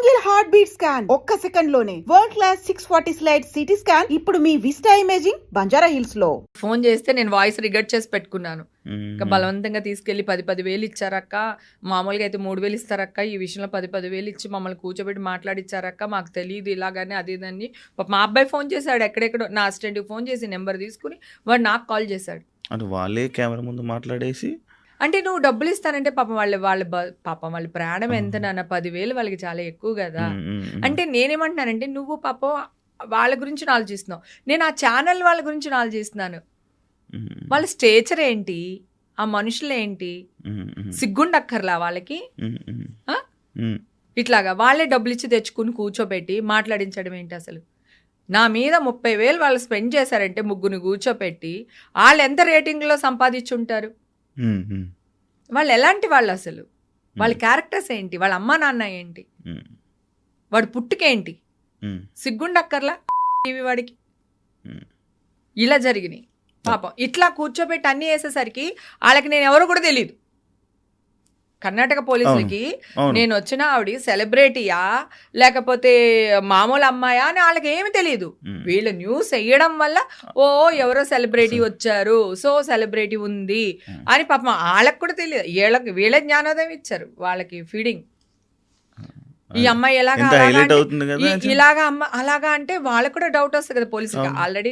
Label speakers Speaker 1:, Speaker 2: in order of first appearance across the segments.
Speaker 1: Single heart beat scan ఒక్క second లోనే world class 640 slide CT scan ఇప్పుడు మీ vista imaging Banjara hills లో.
Speaker 2: Phone చేస్తే నేను వాయిస్ రికార్డ్ చేసి పెట్టుకున్నాను. ఇంకా బలవంతంగా తీసుకెళ్లి 10,000 ఇచ్చారక్క, మామూలుగా అయితే 3,000 ఇస్తారక్క, ఈ విషయంలో 10,000 ఇచ్చి మమ్మల్ని కూర్చోబెట్టి మాట్లాడిచ్చారక్క, మాకు తెలియదు ఇలాగని అది ఇదని. మా అబ్బాయి ఫోన్ చేశాడు, ఎక్కడెక్కడో నా అసిస్టెంట్కి ఫోన్ చేసి నెంబర్ తీసుకుని వాడు నాకు కాల్ చేశాడు.
Speaker 3: అంటే వాళ్ళే కెమెరా ముందు మాట్లాడేసి,
Speaker 2: అంటే నువ్వు డబ్బులు ఇస్తానంటే పాపం వాళ్ళ ప్రాణం ఎంత నాన్న, 10,000 వాళ్ళకి చాలా ఎక్కువ కదా. అంటే నేనేమంటున్నానంటే నువ్వు పాపం వాళ్ళ గురించి ఆలోచిస్తున్నావు, నేను ఆ ఛానల్ వాళ్ళ గురించి ఆలోచిస్తున్నాను. వాళ్ళ స్టేచర్ ఏంటి, ఆ మనుషులు ఏంటి, సిగ్గుండక్కర్లా వాళ్ళకి. ఇట్లాగా వాళ్ళే డబ్బులు ఇచ్చి తెచ్చుకుని కూర్చోబెట్టి మాట్లాడించడం ఏంటి అసలు? నా మీద 30,000 వాళ్ళు స్పెండ్ చేశారంటే ముగ్గురు కూర్చోపెట్టి వాళ్ళు ఎంత రేటింగ్లో సంపాదించుంటారు? వాళ్ళు ఎలాంటి వాళ్ళు అసలు? వాళ్ళ క్యారెక్టర్స్ ఏంటి, వాళ్ళ అమ్మా నాన్న ఏంటి, వాడు పుట్టుకేంటి? సిగ్గుండక్కర్లా టీవీ వాడికి. ఇలా జరిగినాయి పాపం. ఇట్లా కూర్చోబెట్టి అన్ని వేసేసరికి వాళ్ళకి నేను ఎవరో కూడా తెలియదు. కర్ణాటక పోలీసులకి నేను వచ్చిన ఆవిడ సెలబ్రిటీయా లేకపోతే మామూలు అమ్మాయా అని వాళ్ళకి ఏమి తెలియదు. వీళ్ళు న్యూస్ వేయడం వల్ల ఓ ఎవరో సెలబ్రిటీ వచ్చారు, సో సెలబ్రిటీ ఉంది అని పాపం వాళ్ళకి కూడా తెలియదు. వీళ్ళ జ్ఞానోదయం ఇచ్చారు వాళ్ళకి ఫీడింగ్. ఈ అమ్మాయి ఇలాగా అమ్మ అలాగా అంటే వాళ్ళకు కూడా డౌట్ వస్తుంది కదా పోలీసులకి. ఆల్రెడీ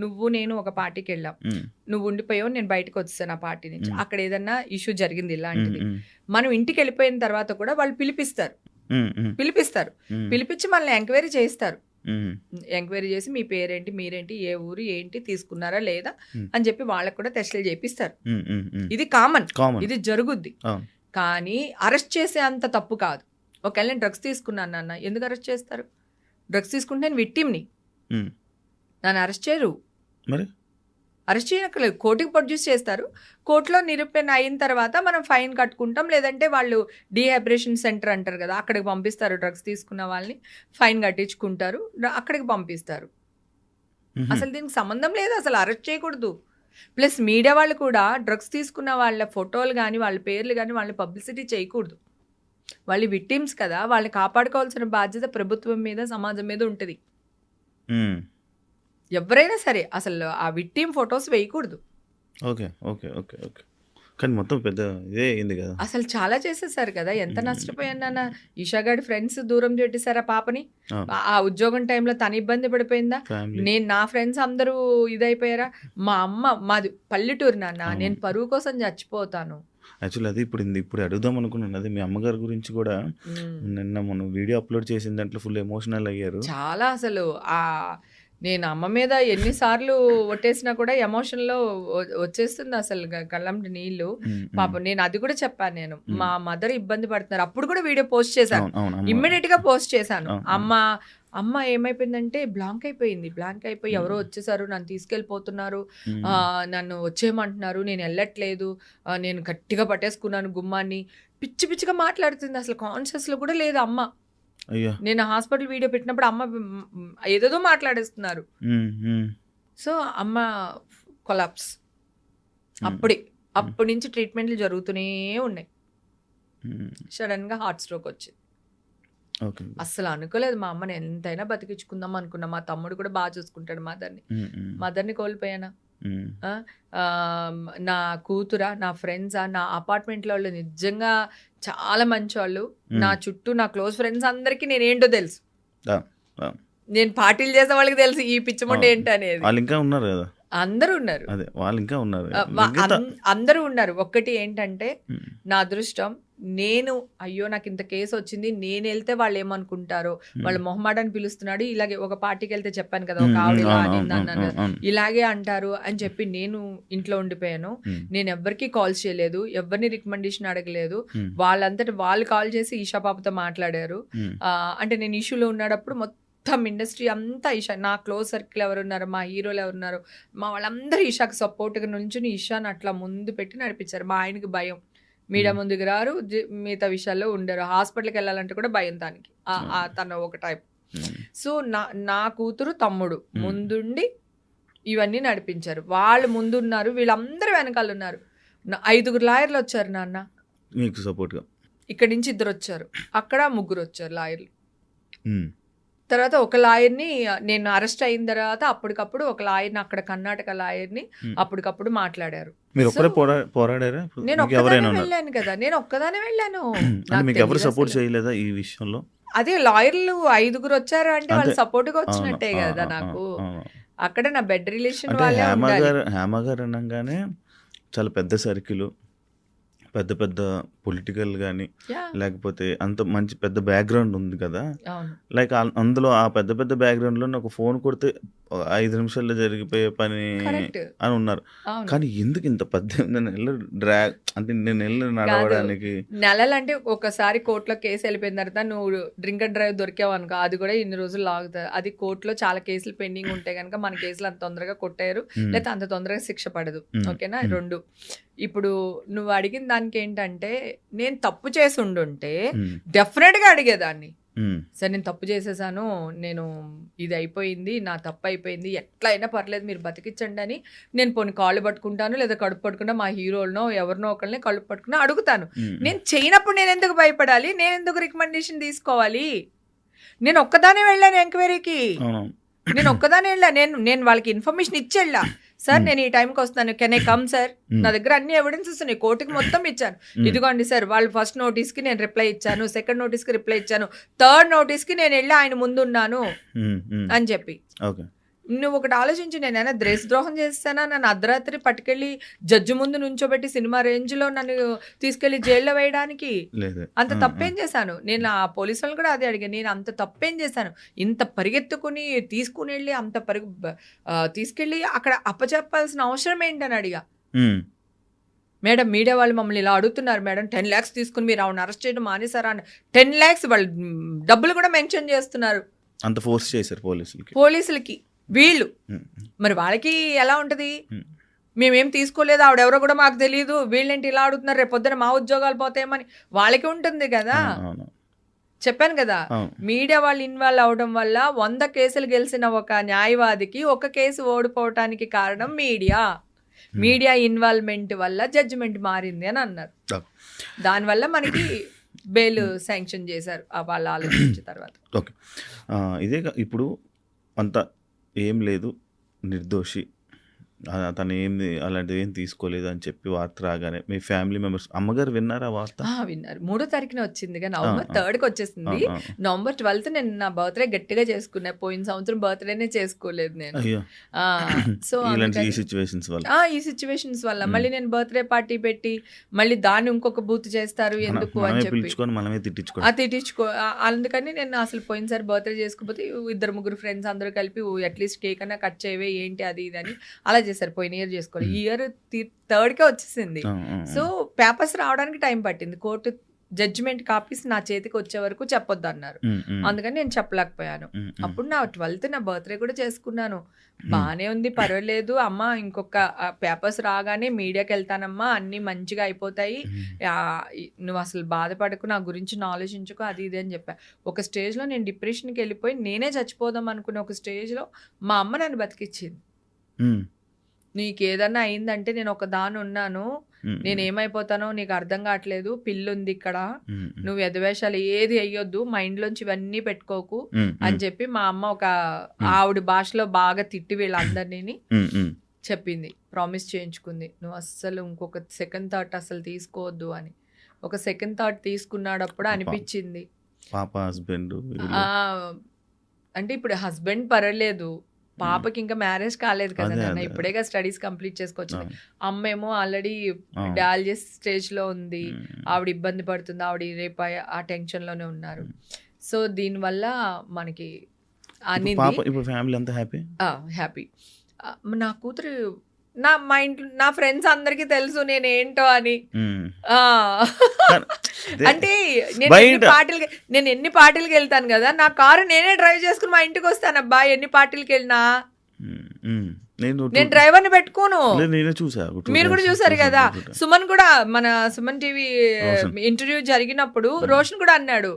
Speaker 2: నువ్వు నేను ఒక పార్టీకి వెళ్ళాం, నువ్వు ఉండిపోయావు, నేను బయటకు వచ్చేసాను ఆ పార్టీ నుంచి. అక్కడ ఏదన్నా ఇష్యూ జరిగింది ఇలాంటిది, మనం ఇంటికి వెళ్ళిపోయిన తర్వాత కూడా వాళ్ళు పిలిపిస్తారు, పిలిపించి మనల్ని ఎంక్వైరీ చేస్తారు. ఎంక్వైరీ చేసి మీ పేరేంటి, మీరేంటి, ఏ ఊరు, ఏంటి, తీసుకున్నారా లేదా అని చెప్పి వాళ్ళకు కూడా టెస్టులు చేపిస్తారు. ఇది కామన్, ఇది జరుగుద్ది. కానీ అరెస్ట్ చేసే అంత తప్పు కాదు. ఒకవేళ నేను డ్రగ్స్ తీసుకున్నాను నాన్న, ఎందుకు అరెస్ట్ చేస్తారు? డ్రగ్స్ తీసుకుంటే నేను విక్టిమ్ని, నన్ను అరెస్ట్ చేయరు. అరెస్ట్ చేయనక్కర్లేదు, కోర్టుకి ప్రొడ్యూస్ చేస్తారు. కోర్టులో నిరూపణ అయిన తర్వాత మనం ఫైన్ కట్టుకుంటాం, లేదంటే వాళ్ళు డీహైబ్రేషన్ సెంటర్ అంటారు కదా, అక్కడికి పంపిస్తారు. డ్రగ్స్ తీసుకున్న వాళ్ళని ఫైన్ కట్టించుకుంటారు, అక్కడికి పంపిస్తారు. అసలు దీనికి సంబంధం లేదు, అసలు అరెస్ట్ చేయకూడదు. ప్లస్ మీడియా వాళ్ళు కూడా డ్రగ్స్ తీసుకున్న వాళ్ళ ఫోటోలు కానీ వాళ్ళ పేర్లు కానీ వాళ్ళని పబ్లిసిటీ చేయకూడదు. వాళ్ళు విక్టిమ్స్ కదా, వాళ్ళని కాపాడుకోవాల్సిన బాధ్యత ప్రభుత్వం మీద, సమాజం మీద ఉంటుంది. ఎవరైనా సరే అసలు ఆ విక్టిమ్ ఫొటోస్ వేయకూడదు.
Speaker 3: కానీ మొత్తం పెద్ద ఇదే అయింది కదా, అసలు
Speaker 2: చాలా చేసేసారు కదా. ఎంత నష్టపోయాను నాన్న. ఈషా గారి ఫ్రెండ్స్ దూరం పెట్టేశారు ఆ పాపని. ఆ ఉద్యోగం టైంలో తన ఇబ్బంది పడిపోయిందా, నేను నా ఫ్రెండ్స్ అందరూ ఇదైపోయారా. మా అమ్మ, మాది పల్లెటూరు నాన్న, నేను పరువు కోసం చచ్చిపోతాను.
Speaker 3: యాక్చువల్లీ అది ఇప్పుడు అడుగుదాం అనుకున్నాను. అది మీ అమ్మగారి గురించి కూడా నిన్న మనం వీడియో అప్లోడ్ చేసిన దాంట్లో ఫుల్ ఎమోషనల్ అయ్యారు
Speaker 2: చాలా. అసలు నేను అమ్మ మీద ఎన్నిసార్లు ఒట్టేసినా కూడా ఎమోషన్లో వచ్చేస్తుంది అసలు కళ్ళంటి నీళ్ళు. పాపం నేను అది కూడా చెప్పాను, నేను మా మదర్ ఇబ్బంది పడుతున్నారు. అప్పుడు కూడా వీడియో పోస్ట్ చేశాను, ఇమ్మీడియట్ గా పోస్ట్ చేశాను. అమ్మ ఏమైపోయిందంటే బ్లాంక్ అయిపోయి ఎవరో వచ్చేసారు, నన్ను తీసుకెళ్ళిపోతున్నారు, నన్ను వచ్చేయమంటున్నారు, నేను వెళ్ళట్లేదు, నేను గట్టిగా పట్టేసుకున్నాను గుమ్మాన్ని, పిచ్చి పిచ్చిగా మాట్లాడుతుంది. అసలు కాన్షియస్లో కూడా లేదు అమ్మ. నేను హాస్పిటల్ వీడియో పెట్టినప్పుడు అమ్మ ఏదేదో మాట్లాడేస్తున్నారు. సో అమ్మ కొలాప్స్. అప్పటి నుంచి ట్రీట్మెంట్లు జరుగుతూనే ఉన్నాయి. సడన్ గా హార్ట్ స్ట్రోక్ వచ్చింది. అస్సలు అనుకోలేదు. మా అమ్మని ఎంతైనా బతికించుకుందాం అనుకున్నా. మా తమ్ముడు కూడా బాగా చూసుకుంటాడు మదర్ని కోల్పోయానా. నా కూతురా, నా ఫ్రెండ్సా, నా అపార్ట్మెంట్లో వాళ్ళు నిజంగా చాలా మంచి వాళ్ళు. నా చుట్టూ నా క్లోజ్ ఫ్రెండ్స్ అందరికీ నేనేంటో తెలుసు. నేను పార్టీలు చేసే వాళ్ళకి తెలుసు ఈ పిచ్చమంటే ఏంటి అనేది. అందరూ ఉన్నారు, అందరూ ఉన్నారు. ఒక్కటి ఏంటంటే నా అదృష్టం, నేను అయ్యో నాకు ఇంత కేసు వచ్చింది, నేను వెళ్తే వాళ్ళు ఏమనుకుంటారో, వాళ్ళ మొహమాటాన్ని పిలుస్తున్నాడు, ఇలాగే ఒక పార్టీకి వెళ్తే చెప్పాను కదా ఒక ఆవిడ ఇలాగే అంటారు అని చెప్పి నేను ఇంట్లో ఉండిపోయాను. నేను ఎవరికి కాల్స్ చేయలేదు, ఎవరిని రికమెండేషన్ అడగలేదు. వాళ్ళంతటి వాళ్ళు కాల్ చేసి ఈషా పాపతో మాట్లాడారు. అంటే నేను ఇష్యూలో ఉన్నప్పుడు మొత్తం ఇండస్ట్రీ అంతా ఈషా, నా క్లోజ్ సర్కిల్ ఎవరున్నారు, మా హీరోలు ఎవరున్నారు, మా వాళ్ళందరూ ఈషాకి సపోర్ట్గా నుంచుని ఈషాని అట్లా ముందు పెట్టి నడిపించారు. మా ఆయనకి భయం, మీడియా ముందుకు రారు, మిగతా విషయాల్లో ఉండరు, హాస్పిటల్కి వెళ్ళాలంటే కూడా భయం దానికి, తన ఒక టైప్. సో నా కూతురు తమ్ముడు ముందుండి ఇవన్నీ నడిపించారు. వాళ్ళు ముందున్నారు, వీళ్ళందరూ వెనకాల ఉన్నారు. 5 లాయర్లు వచ్చారు నాన్న
Speaker 3: మీకు సపోర్ట్గా.
Speaker 2: ఇక్కడి నుంచి 2 వచ్చారు, అక్కడ 3 వచ్చారు లాయర్లు. తర్వాత ఒక లాయర్ని నేను అరెస్ట్ అయిన తర్వాత అప్పటికప్పుడు ఒక లాయర్ని అక్కడ కర్ణాటక లాయర్ని అప్పటికప్పుడు మాట్లాడారు.
Speaker 3: మీరు ఒక్కరే పోరాడారా?
Speaker 2: నేను ఒక్కదానే వెళ్ళాను కదా, నేను ఒక్కదానే వెళ్ళాను.
Speaker 3: మీకు ఎవరు సపోర్ట్ చేయలేదా ఈ విషయంలో?
Speaker 2: అదే లాయర్లు 5 వచ్చారు అంటే వాళ్ళు సపోర్ట్ గా వచ్చినట్టే కదా నాకు. అక్కడ నా బెడ్ రిలేషన్ వాళ్ళే ఉండాలి.
Speaker 3: హేమ గారు అనగానే చాలా పెద్ద సర్కిల్, పెద్ద పెద్ద పొలిటికల్ కానీ లేకపోతే అంత మంచి పెద్ద బ్యాక్గ్రౌండ్ ఉంది కదా. లైక్ అందులో ఆ పెద్ద పెద్ద బ్యాక్గ్రౌండ్లో ఒక ఫోన్ కొడితే 5 నిమిషాల్లో జరిగిపోయే పని అని ఉన్నారు. కానీ ఎందుకు ఇంత 18 నెలలు డ్రాగ్ అంటే నెలలు నడవడానికి?
Speaker 2: నెలలు అంటే ఒకసారి కోర్టులో కేసు వెళ్ళిపోయిన తర్వాత నువ్వు డ్రింక్ అండ్ డ్రైవ్ దొరికావు అనుకో, అది కూడా ఇన్ని రోజులు లాగుతుంది. అది కోర్టులో చాలా కేసులు పెండింగ్ ఉంటే కనుక మన కేసులు అంత తొందరగా కొట్టారు, లేకపోతే అంత తొందరగా శిక్ష పడదు. ఓకేనా? 2 ఇప్పుడు నువ్వు అడిగిన దానికి ఏంటంటే, నేను తప్పు చేసి ఉండుంటే డెఫినెట్ గా అడిగేదాన్ని. సరే నేను తప్పు చేసేసాను, నేను ఇది అయిపోయింది, నా తప్పు అయిపోయింది, ఎట్లా అయినా పర్లేదు మీరు బతికించండి అని నేను పోనీ కాళ్ళు పట్టుకుంటాను, లేదా కడుపు పట్టుకున్నా మా హీరోలనో ఎవరినో ఒకరిని కడుపు పట్టుకున్నా అడుగుతాను. నేను చేయనప్పుడు నేను ఎందుకు భయపడాలి, నేను ఎందుకు రికమెండేషన్ తీసుకోవాలి? నేను ఒక్కదానే వెళ్ళాను ఎంక్వైరీకి, నేను ఒక్కదానే వెళ్ళా. నేను వాళ్ళకి ఇన్ఫర్మేషన్ ఇచ్చి వెళ్ళా. సార్ నేను ఈ టైంకి వస్తాను, కెన్ ఐ కమ్ సార్? నా దగ్గర అన్ని ఎవిడెన్సెస్ ఉన్నాయి, కోర్టుకి మొత్తం ఇచ్చాను. ఇదిగోండి సార్, వాళ్ళు ఫస్ట్ నోటీస్కి నేను రిప్లై ఇచ్చాను, సెకండ్ నోటీస్కి రిప్లై ఇచ్చాను, థర్డ్ నోటీస్కి నేను వెళ్ళి ఆయన ముందు ఉన్నాను అని చెప్పి. నువ్వు ఒకటి ఆలోచించి, నేనైనా దేశద్రోహం చేస్తానా? నన్ను అర్ధరాత్రి పట్టుకెళ్ళి జడ్జి ముందు నుంచోబెట్టి సినిమా రేంజ్లో నన్ను తీసుకెళ్లి జైల్లో వేయడానికి అంత తప్పేం చేశాను? నేను ఆ పోలీసు వాళ్ళు కూడా అదే అడిగాను, నేను అంత తప్పేం చేశాను? ఇంత పరిగెత్తుకుని తీసుకుని వెళ్ళి అంత తీసుకెళ్ళి అక్కడ అప్పచెప్పాల్సిన అవసరం ఏంటని అడిగా. మేడం మీడియా వాళ్ళు మమ్మల్ని ఇలా అడుగుతున్నారు మేడం, 10 lakhs తీసుకుని మీరు ఆవిడ అరెస్ట్ చేయడం మానేసారా అని. 10 lakhs వాళ్ళు డబ్బులు కూడా మెన్షన్ చేస్తున్నారు.
Speaker 3: అంత ఫోర్స్ చేశారు
Speaker 2: పోలీసులకి వీళ్ళు. మరి వాళ్ళకి ఎలా ఉంటది? మేమేం తీసుకోలేదు, ఆవిడెవరో కూడా మాకు తెలియదు, వీళ్ళేంటి ఇలా అడుగుతున్నారు, రేపు పొద్దున మా ఉద్యోగాలు పోతాయేమని వాళ్ళకి ఉంటుంది కదా. చెప్పాను కదా, మీడియా వాళ్ళు ఇన్వాల్వ్ అవడం వల్ల 100 కేసులు గెలిచిన ఒక న్యాయవాదికి 1 కేసు ఓడిపోవటానికి కారణం మీడియా ఇన్వాల్వ్మెంట్ వల్ల జడ్జిమెంట్ మారింది అని అన్నారు. దానివల్ల మనకి బెయిల్ శాంక్షన్ చేశారు వాళ్ళు ఆలోచించిన తర్వాత.
Speaker 3: ఓకే, ఇదే ఇప్పుడు అంత ఏం లేదు, నిర్దోషి, తను అలాంటివి ఏం తీసుకోలేదు అని చెప్పి వార్త రాగానే మీ ఫ్యామిలీ మెంబర్స్, అమ్మగారు విన్నారా వార్త?
Speaker 2: విన్నారు. 3వ తారీఖున వచ్చింది, నవంబర్ 3rd వచ్చేసింది. నవంబర్ 12th నేను నా బర్త్డే గట్టిగా చేసుకున్నా. పోయిన సంవత్సరం బర్త్డేనే చేసుకోలేదు నేను. సో ఈ సిచ్యువేషన్స్ వల్ల మళ్ళీ నేను బర్త్డే పార్టీ పెట్టి మళ్ళీ దాన్ని ఇంకొక బూత్ చేస్తారు ఎందుకు అని చెప్పి తిట్టించుకో. అందుకని నేను అసలు పోయినసారి బర్త్డే చేసుకోకపోతే 2-3 ఫ్రెండ్స్ అందరూ కలిపి అట్లీస్ట్ కేక్ అన్నా కట్ చేయవే ఏంటి అది ఇది అని అలా చేశారు. పోయిన ఇయర్ చేసుకోవాలి, ఈ ఇయర్ 3rd వచ్చేసింది. సో పేపర్స్ రావడానికి టైం పట్టింది. కోర్టు జడ్జిమెంట్ కాపీస్ నా చేతికి వచ్చే వరకు చెప్పొద్దు అన్నారు. అందుకని నేను చెప్పలేకపోయాను. అప్పుడు నా 12th నా బర్త్డే కూడా చేసుకున్నాను. బానే ఉంది, పర్వాలేదు అమ్మ, ఇంకొక పేపర్స్ రాగానే మీడియాకి వెళ్తానమ్మా, అన్ని మంచిగా అయిపోతాయి, నువ్వు అసలు బాధపడకు, నా గురించి ఆలోచించుకో, అది ఇది అని చెప్పా. ఒక స్టేజ్లో నేను డిప్రెషన్కి వెళ్ళిపోయి నేనే చచ్చిపోదాం అనుకునే ఒక స్టేజ్లో మా అమ్మ నన్ను బతికిచ్చింది. నీకు ఏదన్నా అయిందంటే నేను ఒక దాని ఉన్నాను, నేను ఏమైపోతానో నీకు అర్థం కావట్లేదు, పిల్లుంది ఇక్కడ, నువ్వు ఎదవేషాలు ఏది అయ్యొద్దు, మైండ్లోంచి ఇవన్నీ పెట్టుకోకు అని చెప్పి మా అమ్మ ఒక ఆవిడ భాషలో బాగా తిట్టి వీళ్ళందరినీ చెప్పింది, ప్రామిస్ చేయించుకుంది, నువ్వు అస్సలు ఇంకొక సెకండ్ థాట్ అసలు తీసుకోవద్దు అని. ఒక సెకండ్ థాట్ తీసుకున్నాడప్పుడు అనిపించింది అంటే ఇప్పుడు హస్బెండ్ పర్వాలేదు, పాపకి ఇంకా మ్యారేజ్ కాలేదు కదా నాన్న, ఇప్పుడేగా స్టడీస్ కంప్లీట్ చేసుకొచ్చింది. అమ్మేమో ఆల్రెడీ డయాలసిస్ స్టేజ్ లో ఉంది, ఆవిడ ఇబ్బంది పడుతుంది, ఆవిడ రేపు ఆ టెన్షన్ లోనే ఉన్నారు. సో దీనివల్ల మనకి హ్యాపీ. నా కూతురు మా ఇంట్లో నా ఫ్రెండ్స్ అందరికి తెలుసు నేనేంటో అని. అంటే నేను ఎన్ని పార్టీలకి వెళ్తాను కదా, నా కారు నేనే డ్రైవ్ చేసుకుని మా ఇంటికి వస్తాను అబ్బా, ఎన్ని పార్టీలకి వెళ్ళినా. నేను డ్రైవర్ని పెట్టుకోను.
Speaker 3: నేనే చూసా,
Speaker 2: మీరు కూడా చూసారు కదా. సుమన్ కూడా మన సుమన్ టీవీ ఇంటర్వ్యూ జరిగినప్పుడు రోషన్ కూడా అన్నాడు,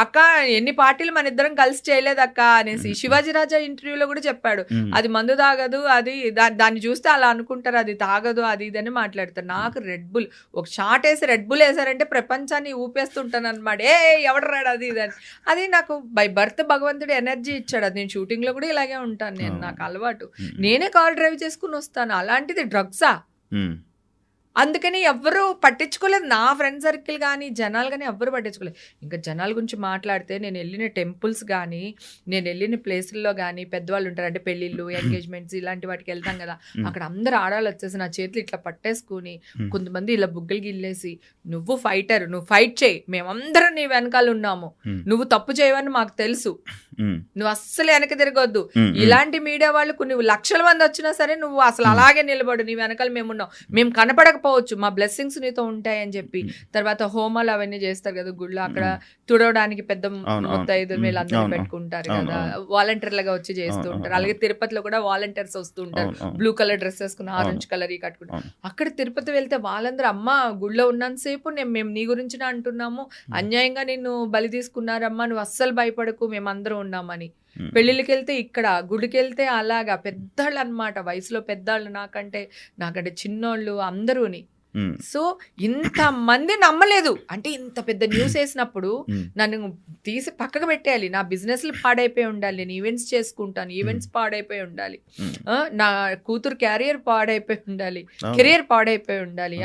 Speaker 2: అక్క ఎన్ని పార్టీలు మన ఇద్దరం కలిసి చేయలేదు అక్క అనేసి. శివాజీ రాజా ఇంటర్వ్యూలో కూడా చెప్పాడు, అది మందు తాగదు, అది దాన్ని చూస్తే అలా అనుకుంటారు, అది తాగదు, అది ఇది అని మాట్లాడతారు. నాకు రెడ్ బుల్ ఒక షాట్ వేసి రెడ్ బుల్ వేసారంటే ప్రపంచాన్ని ఊపేస్తుంటాను అనమాట. ఎవడు రాడు అది ఇది అని. అది నాకు బై బర్త్ భగవంతుడు ఎనర్జీ ఇచ్చాడు. అది నేను షూటింగ్ లో కూడా ఇలాగే ఉంటాను, నేను నాకు అలవాటు. నేనే కార్ డ్రైవ్ చేసుకుని వస్తాను, అలాంటిది డ్రగ్సా? అందుకని ఎవ్వరూ పట్టించుకోలేదు, నా ఫ్రెండ్ సర్కిల్ కానీ జనాలు కానీ ఎవ్వరు పట్టించుకోలేదు. ఇంకా జనాల గురించి మాట్లాడితే, నేను వెళ్ళిన టెంపుల్స్ కానీ నేను వెళ్ళిన ప్లేసుల్లో కానీ పెద్దవాళ్ళు ఉంటారు, అంటే పెళ్ళిళ్ళు, ఎంగేజ్మెంట్స్ ఇలాంటి వాటికి వెళ్తాం కదా, అక్కడ అందరు ఆడవాళ్ళు వచ్చేసి నా చేతులు ఇట్లా పట్టేసుకుని, కొంతమంది ఇలా బుగ్గలు గిల్లేసి, నువ్వు ఫైటర్, నువ్వు ఫైట్ చేయి, మేమందరం నీ వెనకాల ఉన్నాము, నువ్వు తప్పు చేయవని మాకు తెలుసు, నువ్వు అస్సలు వెనక తిరగొద్దు, ఇలాంటి మీడియా వాళ్ళు కొన్ని లక్షల మంది వచ్చినా సరే నువ్వు అసలు అలాగే నిలబడు, నీ వెనకాల మేమున్నాం, మేము కనపడకపోవచ్చు, మా బ్లెస్సింగ్స్ నీతో ఉంటాయి అని చెప్పి. తర్వాత హోమాలు అవన్నీ చేస్తారు కదా గుళ్ళో, అక్కడ తుడవడానికి పెద్ద ముత్తైదు వీళ్ళందరూ పెట్టుకుంటారు కదా, వాలంటీర్లుగా వచ్చి చేస్తూ ఉంటారు. అలాగే తిరుపతిలో కూడా వాలంటీర్స్ వస్తూ ఉంటారు, బ్లూ కలర్ డ్రెస్ వేసుకుని ఆరెంజ్ కలర్ ఈ కట్టుకుంటారు. అక్కడ తిరుపతి వెళ్తే వాళ్ళందరూ, అమ్మ గుళ్ళో ఉన్నంతసేపు మేము నీ గురించి అంటున్నాము, అన్యాయంగా నిన్ను బలి తీసుకున్నారమ్మా, నువ్వు అస్సలు భయపడకు, మేమందరం ఉన్నామని. పెళ్ళిళ్ళకి వెళ్తే ఇక్కడ, గుడికి వెళ్తే అలాగా పెద్దవాళ్ళు అనమాట, వయసులో పెద్దవాళ్ళు, నాకంటే చిన్నోళ్ళు అందరూని. సో ఇంత మంది నమ్మలేదు, అంటే ఇంత పెద్ద న్యూస్ వేసినప్పుడు నన్ను తీసి పక్కకు పెట్టేయాలి. నా బిజినెస్లు పాడైపోయి ఉండాలి, నేను ఈవెంట్స్ చేసుకుంటాను, ఈవెంట్స్ పాడైపోయి ఉండాలి, నా కూతురు కెరియర్ పాడైపోయి ఉండాలి,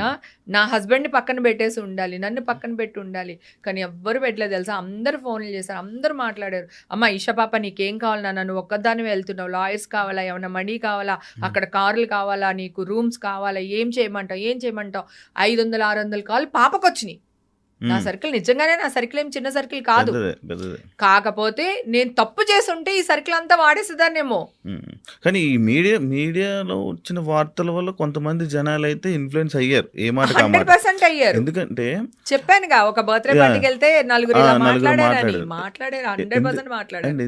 Speaker 2: నా హస్బెండ్ని పక్కన పెట్టేసి ఉండాలి, నన్ను పక్కన పెట్టి ఉండాలి. కానీ ఎవ్వరు పెట్టలేదు తెలుసా, అందరు ఫోన్లు చేశారు, అందరూ మాట్లాడారు. అమ్మ ఈషా పాప నీకేం కావాలి నాన్న, నువ్వు ఒక్కదాన్ని వెళ్తున్నావు, లాయర్స్ కావాలా, ఏమన్నా మనీ కావాలా, అక్కడ కార్లు కావాలా, నీకు రూమ్స్ కావాలా, ఏం చేయమంటావు 500-600 కాల్ పాపకు వచ్చినాయి. నా సర్కిల్ నిజంగానే, నా సర్కిల్ ఏం చిన్న సర్కిల్ కాదు, కాకపోతే నేను తప్పు చేస్తుంటే ఈ సర్కిల్ అంతా వాడేసేదాన్నేమో.
Speaker 3: కానీ ఈ మీడియాలో వచ్చిన వార్తల వల్ల కొంతమంది జనాలు అయితే ఇన్ఫ్లుయెన్స్ అయ్యారు, ఏ మాట
Speaker 2: 100% అయ్యారు.
Speaker 3: ఎందుకంటే
Speaker 2: చెప్పానుగా, ఒక బర్త్డే పార్టీకి వెళ్తే నలుగురు మాట్లాడారు, 100% మాట్లాడారు.